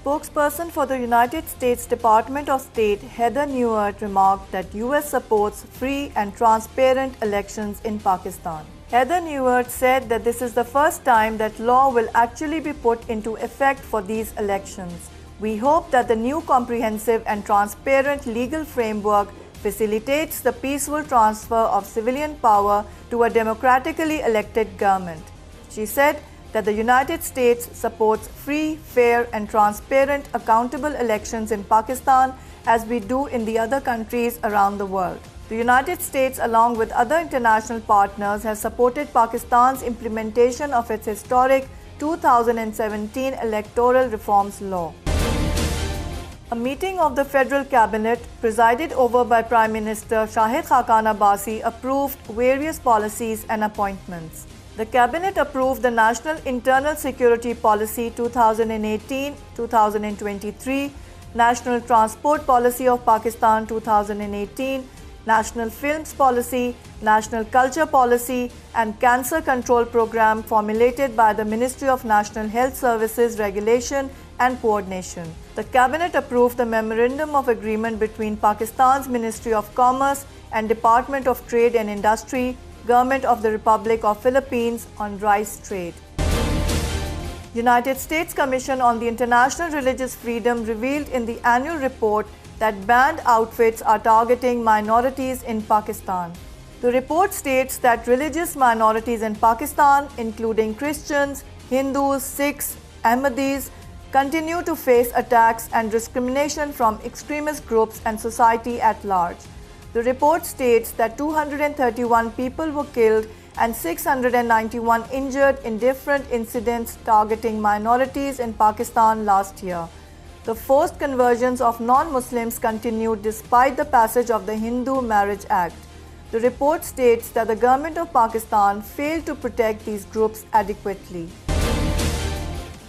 spokesperson for the United States Department of State, Heather Nauert, remarked that US supports free and transparent elections in Pakistan. Heather Nauert said that this is the first time that law will actually be put into effect for these elections. We hope that the new comprehensive and transparent legal framework facilitates the peaceful transfer of civilian power to a democratically elected government. She said that the United States supports free, fair, and transparent, accountable elections in Pakistan as we do in the other countries around the world. The United States, along with other international partners, has supported Pakistan's implementation of its historic 2017 Electoral Reforms Law. A meeting of the Federal Cabinet, presided over by Prime Minister Shahid Khaqan Abbasi, approved various policies and appointments. The Cabinet approved the National Internal Security Policy 2018-2023, National Transport Policy of Pakistan 2018, National Films Policy, National Culture Policy, and Cancer Control Program formulated by the Ministry of National Health Services Regulation and Coordination. The Cabinet approved the Memorandum of Agreement between Pakistan's Ministry of Commerce and Department of Trade and Industry, Government of the Republic of Philippines on rice trade. United States Commission on the International Religious Freedom revealed in the annual report that banned outfits are targeting minorities in Pakistan. The report states that religious minorities in Pakistan, including Christians, Hindus, Sikhs, Ahmadis, continue to face attacks and discrimination from extremist groups and society at large. The report states that 231 people were killed and 691 injured in different incidents targeting minorities in Pakistan last year. The forced conversions of non-Muslims continued despite the passage of the Hindu Marriage Act. The report states that the government of Pakistan failed to protect these groups adequately.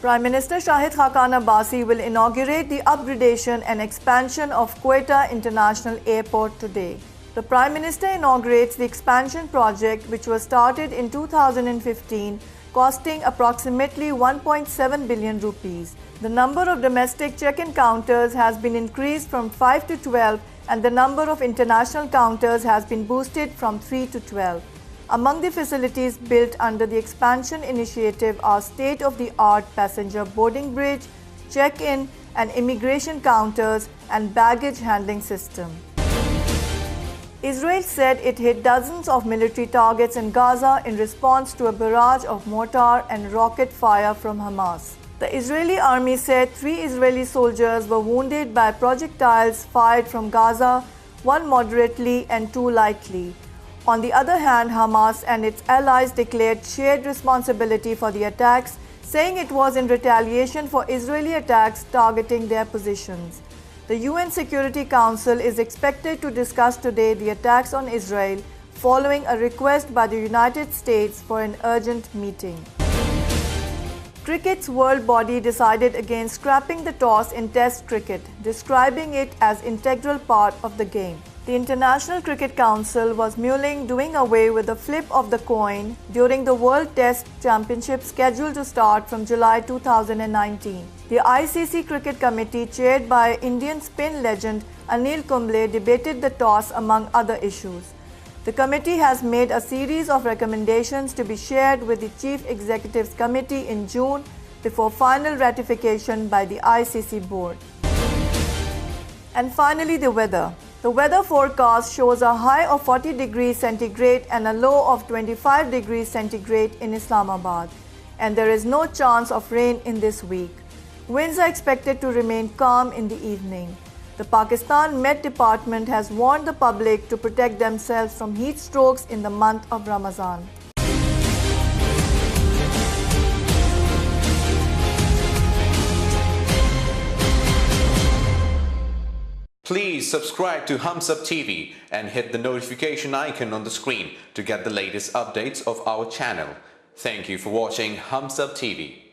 Prime Minister Shahid Khaqan Abbasi will inaugurate the upgradation and expansion of Quetta International Airport today. The Prime Minister inaugurates the expansion project, which was started in 2015, costing approximately 1.7 billion rupees. The number of domestic check-in counters has been increased from 5 to 12, and the number of international counters has been boosted from 3 to 12. Among the facilities built under the expansion initiative are state-of-the-art passenger boarding bridge, check-in and immigration counters, and baggage handling system. Israel said it hit dozens of military targets in Gaza in response to a barrage of mortar and rocket fire from Hamas. The Israeli army said 3 Israeli soldiers were wounded by projectiles fired from Gaza, 1 moderately and 2 lightly. On the other hand, Hamas and its allies declared shared responsibility for the attacks, saying it was in retaliation for Israeli attacks targeting their positions. The UN Security Council is expected to discuss today the attacks on Israel, following a request by the United States for an urgent meeting. Cricket's world body decided against scrapping the toss in Test cricket, describing it as an integral part of the game. The International Cricket Council was mulling doing away with the flip of the coin during the World Test Championship scheduled to start from July 2019. The ICC Cricket Committee, chaired by Indian spin legend Anil Kumble, debated the toss among other issues. The committee has made a series of recommendations to be shared with the Chief Executives Committee in June before final ratification by the ICC board. And finally, the weather. The weather forecast shows a high of 40 degrees centigrade and a low of 25 degrees centigrade in Islamabad, and there is no chance of rain in this week. Winds are expected to remain calm in the evening. The Pakistan Met Department has warned the public to protect themselves from heat strokes in the month of Ramadan. Please subscribe to Hums Up TV and hit the notification icon on the screen to get the latest updates of our channel. Thank you for watching Hums Up TV.